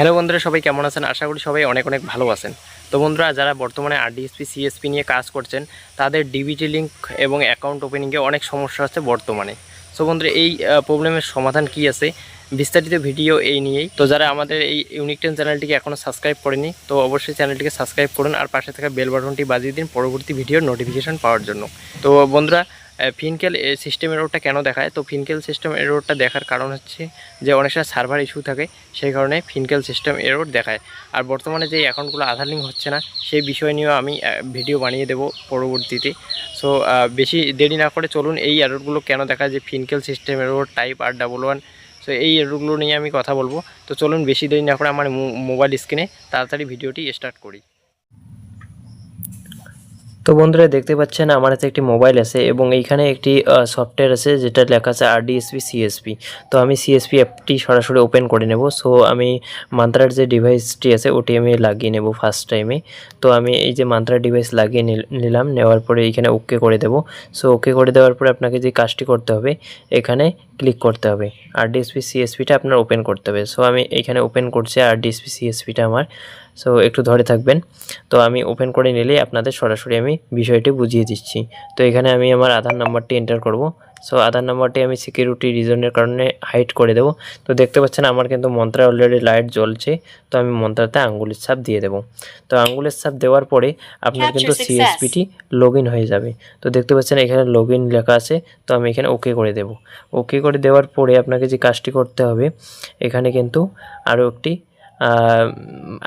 Hello বন্ধুরা, সবাই কেমন আছেন? আশা করি সবাই অনেক অনেক ভালো আছেন। তো বন্ধুরা, যারা বর্তমানে আরডিএসপি সিএসপি নিয়ে কাজ করছেন তাদের ডিবিটি লিঙ্ক এবং অ্যাকাউন্ট ওপেনিংয়ে অনেক সমস্যা হচ্ছে বর্তমানে। সো বন্ধুরা, এই প্রবলেমের সমাধান কি আছে, বিস্তারিত ভিডিও এই নিয়েই। তো যারা আমাদের এই ইউনিক 10 চ্যানেলটিকে এখনও সাবস্ক্রাইব করেনি, তো অবশ্যই চ্যানেলটিকে সাবস্ক্রাইব করুন আর পাশে থাকা বেল বাটনটি বাজিয়ে দিন পরবর্তী ভিডিওর নোটিফিকেশন পাওয়ার জন্য। তো বন্ধুরা, ফিনকেল সিস্টেম এররটা কেন দেখায়? তো ফিনকেল সিস্টেম এররটা দেখার কারণ হচ্ছে যে অনেক সময় সার্ভার ইস্যু থাকে, সেই কারণে ফিনকেল সিস্টেম এরর দেখায়। আর বর্তমানে যে অ্যাকাউন্টগুলো আধার লিঙ্ক হচ্ছে না, সেই বিষয় নিয়েও আমি ভিডিও বানিয়ে দেবো পরবর্তীতে। সো বেশি দেরি না করে চলুন এই এররগুলো কেন দেখায়, যে Finacle system error type R11। So এই এররগুলো নিয়ে আমি কথা বলবো। তো চলুন বেশি দেরি না করে আমার মোবাইল স্ক্রিনে তাড়াতাড়ি ভিডিওটি স্টার্ট করি। তো বন্ধুরা, দেখতে পাচ্ছেন আমার হাতে একটি মোবাইল আছে এবং এইখানে একটি সফটওয়্যার আছে যেটা লেখা আছে আরডিএসপি সিএসপি। তো আমি সিএসপি অ্যাপটি সরাসরি ওপেন করে নেব। সো আমি মান্ত্রার যে ডিভাইসটি আছে ওটি আমি লাগিয়ে নেব ফার্স্ট টাইমে। তো আমি এই যে মান্ত্রার ডিভাইস লাগিয়ে নিলাম, নেওয়ার পরে এইখানে ওকে করে দেব। সো ওকে করে দেওয়ার পরে আপনাকে যে কাজটি করতে হবে, এখানে ক্লিক করতে হবে, আরডিএসপি সিএসপিটা আপনার ওপেন করতে হবে। সো আমি এইখানে ওপেন করছি আরডিএসপি সিএসপিটা আমার। সো একটু ধরে থাকবেন। তো আমি ওপেন করে নিলেই আপনাদের সরাসরি আমি বিষয়টি বুঝিয়ে দিচ্ছি। তো এখানে আমি আমার আধার নাম্বারটি এন্টার করব। সো আধার নাম্বারটি আমি সিকিউরিটি রিজনের কারণে হাইড করে দেব। তো দেখতে পাচ্ছেন আমার কিন্তু মন্ত্রা অলরেডি লাইট জ্বলছে। তো আমি মন্ত্রাতে আঙ্গুলের ছাপ দিয়ে দেব। তো আঙ্গুলের ছাপ দেওয়ার পরে আপনার কিন্তু সিএসপিটি লগ ইন হয়ে যাবে। তো দেখতে পাচ্ছেন এখানে লগ ইন লেখা আছে। তো আমি এখানে ওকে করে দেব। ওকে করে দেওয়ার পরে আপনাকে যে কাজটি করতে হবে, এখানে কিন্তু আরও একটি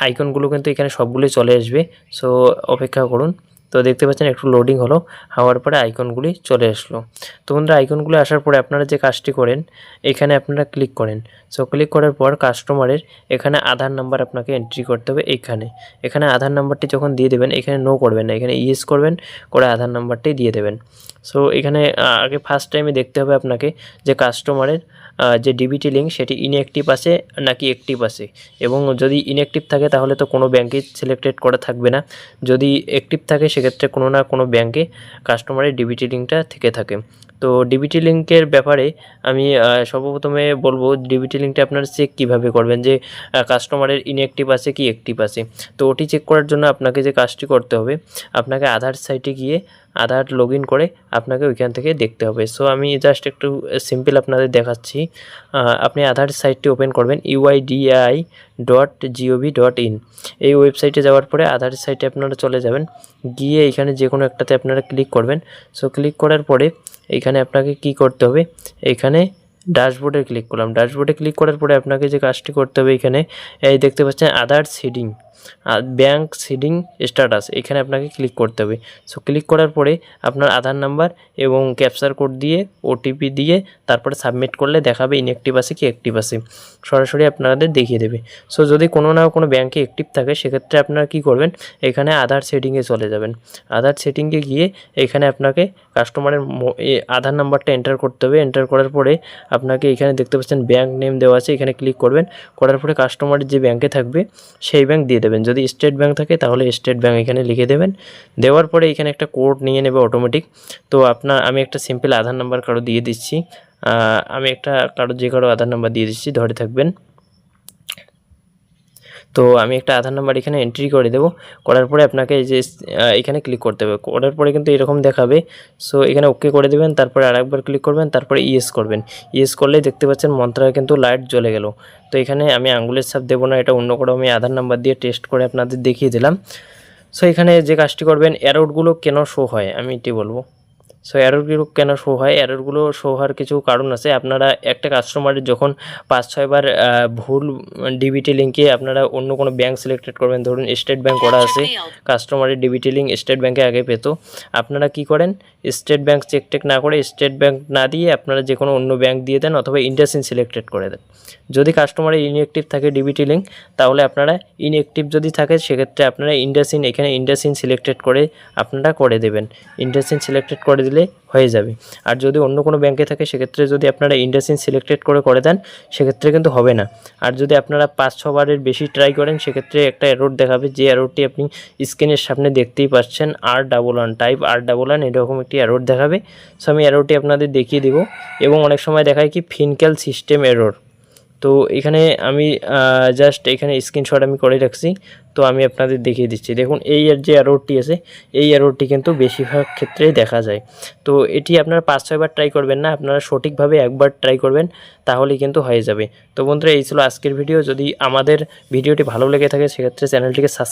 আইকনগুলো কিন্তু এখানে সবগুলোই চলে আসবে। সো অপেক্ষা করুন। তো দেখতে পাচ্ছেন একটু লোডিং হলো, হওয়ার পরে আইকনগুলি চলে আসলো। তো বন্ধুরা, আইকনগুলো আসার পরে আপনারা যে কাজটি করেন, এখানে আপনারা ক্লিক করেন। সো ক্লিক করার পর কাস্টমারের এখানে আধার নাম্বার আপনাকে এন্ট্রি করতে হবে। এখানে আধার নাম্বারটি যখন দিয়ে দেবেন, এখানে নো করবেন না, এখানে ইয়েস করবেন, করে আধার নাম্বারটি দিয়ে দেবেন। সো এখানে আগে ফার্স্ট টাইমে দেখতে হবে আপনাকে যে কাস্টমারের যে ডিবিটি লিঙ্ক সেটি ইনঅ্যাক্টিভ আছে নাকি অ্যাক্টিভ আছে, এবং যদি ইনঅ্যাক্টিভ থাকে তাহলে তো কোনো ব্যাঙ্কে সিলেক্টেড করা থাকবে না। যদি অ্যাক্টিভ থাকে সেক্ষেত্রে কোনো না কোনো ব্যাঙ্কে কাস্টমারের ডিবিটি লিঙ্কটা থেকে থাকে। তো ডিবিটি লিঙ্কের ব্যাপারে আমি সর্বপ্রথমে বলবো, ডিবিটি লিঙ্কটা আপনারা চেক কীভাবে করবেন যে কাস্টমারের ইনঅ্যাক্টিভ আছে কি অ্যাক্টিভ আছে। তো ওটি চেক করার জন্য আপনাকে যে কাজটি করতে হবে, আপনাকে আধার সাইটে গিয়ে আধার লগ ইন করে আপনাকে ওইখান থেকে দেখতে হবে। সো আমি জাস্ট একটু সিম্পল আপনাদের দেখাচ্ছি। আপনি আধার সাইটটি ওপেন করবেন UIDAI.gov.in। এই ওয়েবসাইটে যাওয়ার পরে আধার সাইটে আপনারা চলে যাবেন, গিয়ে এখানে যে কোনো একটাতে আপনারা ক্লিক করবেন। সো ক্লিক করার পরে এইখানে আপনাকে কি করতে হবে, এইখানে ড্যাশবোর্ডে ক্লিক করলাম। ড্যাশবোর্ডে ক্লিক করার পরে আপনাকে যে কাজটি করতে হবে, এখানে এই দেখতে পাচ্ছেন আধার সিডিং, ব্যাঙ্ক সিডিং স্ট্যাটাস, এখানে আপনাকে ক্লিক করতে হবে। সো ক্লিক করার পরে আপনার আধার নাম্বার এবং ক্যাপচার কোড দিয়ে ওটিপি দিয়ে তারপরে সাবমিট করলে দেখাবে ইনঅ্যাক্টিভ আছে কি অ্যাক্টিভ আছে, সরাসরি আপনাদের দেখিয়ে দেবে। সো যদি কোনো না কোনো ব্যাঙ্কে অ্যাক্টিভ থাকে সেক্ষেত্রে আপনারা কী করবেন, এখানে আধার সেটিংয়ে চলে যাবেন। আধার সেটিংয়ে গিয়ে এখানে আপনাকে কাস্টমারের আধার নাম্বারটা এন্টার করতে হবে। এন্টার করার পরে আপনাকে এখানে দেখতে পাচ্ছেন ব্যাঙ্ক নেম দেওয়া আছে, এখানে ক্লিক করবেন। করার পরে কাস্টমারের যে ব্যাঙ্কে থাকবে সেই ব্যাঙ্ক দিয়ে দেবেন। যদি স্টেট ব্যাঙ্ক থাকে তাহলে স্টেট ব্যাঙ্ক এখানে লিখে দেবেন। দেওয়ার পরে এখানে একটা কোড নিয়ে নেবে অটোমেটিক। তো আমি একটা সিম্পল আধার নাম্বার কারো দিয়ে দিচ্ছি। আমি একটা যে কারো আধার নাম্বার দিয়ে দিচ্ছি, ধরে থাকবেন। তো আমি একটা আধার নাম্বার এখানে এন্ট্রি করে দেবো। করার পরে আপনাকে যে এখানে ক্লিক করতে হবে। করার পরে কিন্তু এরকম দেখাবে। সো এখানে ওকে করে দেবেন, তারপরে আরেকবার ক্লিক করবেন, তারপরে ইয়েস করবেন। ইয়েস করলেই দেখতে পাচ্ছেন মন্ত্রা কিন্তু লাইট জ্বলে গেল। তো এখানে আমি আঙ্গুলের ছাপ দেবো না, এটা অন্য কোনো আমি আধার নাম্বার দিয়ে টেস্ট করে আপনাদের দেখিয়ে দিলাম। সো এখানে যে কাজটি করবেন, এররগুলো কেন শো হয় আমি এটি বলবো। সো এররগুলো কেন শো হয়, এররগুলো শো হওয়ার কিছু কারণ আছে। আপনারা একটা কাস্টমারের যখন 5-6 বার ভুল ডিবিটি লিঙ্কে আপনারা অন্য কোনো ব্যাঙ্ক সিলেক্টেড করবেন, ধরুন স্টেট ব্যাঙ্ক করা আছে, কাস্টমারের ডিবিটি লিঙ্ক স্টেট ব্যাঙ্কে আগে পেত, আপনারা কি করেন, স্টেট ব্যাঙ্ক চেক টেক না করে স্টেট ব্যাঙ্ক না দিয়ে আপনারা যে কোনো অন্য ব্যাঙ্ক দিয়ে দেন, অথবা ইন্ডাসইন্ড সিলেক্টেড করে দেন। যদি কাস্টমারের ইনঅ্যাক্টিভ থাকে ডিবিটি লিঙ্ক, তাহলে আপনারা ইনঅ্যাক্টিভ যদি থাকে সেক্ষেত্রে আপনারা এখানে ইন্ডাসইন্ড সিলেক্টেড করে আপনারা করে দেবেন। ইন্ডাসইন্ড সিলেক্টেড করে দিলে হয়ে যাবে। আর যদি অন্য কোনো ব্যাঙ্কে থাকে সেক্ষেত্রে যদি আপনারা ইন্ডাসইন্ড সিলেক্টেড করে দেন সেক্ষেত্রে কিন্তু হবে না। আর যদি আপনারা 5-6 বারের বেশি ট্রাই করেন সেক্ষেত্রে একটা এরর দেখাবে, যে এররটি আপনি স্ক্রিনের সামনে দেখতেই পাচ্ছেন, R11 টাইপ R11 এরকম একটি এরর দেখাবে। সো আমি এররটি আপনাদের দেখিয়ে দেব। এবং অনেক সময় দেখায় কি ফিনকেল সিস্টেম এরর। তো এখানে আমি জাস্ট এখানে স্ক্রিনশট আমি করে রাখছি। তো আমি আপনাদের দেখিয়ে দিচ্ছি, দেখুন এই যে অ্যারোটি আছে, এই অ্যারোটি কিন্তু বেশিরভাগ ক্ষেত্রেই দেখা যায়। তো এটি আপনারা 5-6 বার ট্রাই করবেন না, আপনারা সঠিকভাবে একবার ট্রাই করবেন, তাহলেই কিন্তু হয়ে যাবে। তো বন্ধুরা, এই ছিল আজকের ভিডিও। যদি আমাদের ভিডিওটি ভালো লেগে থাকে সেক্ষেত্রে চ্যানেলটিকে সাবস্ক্রাইব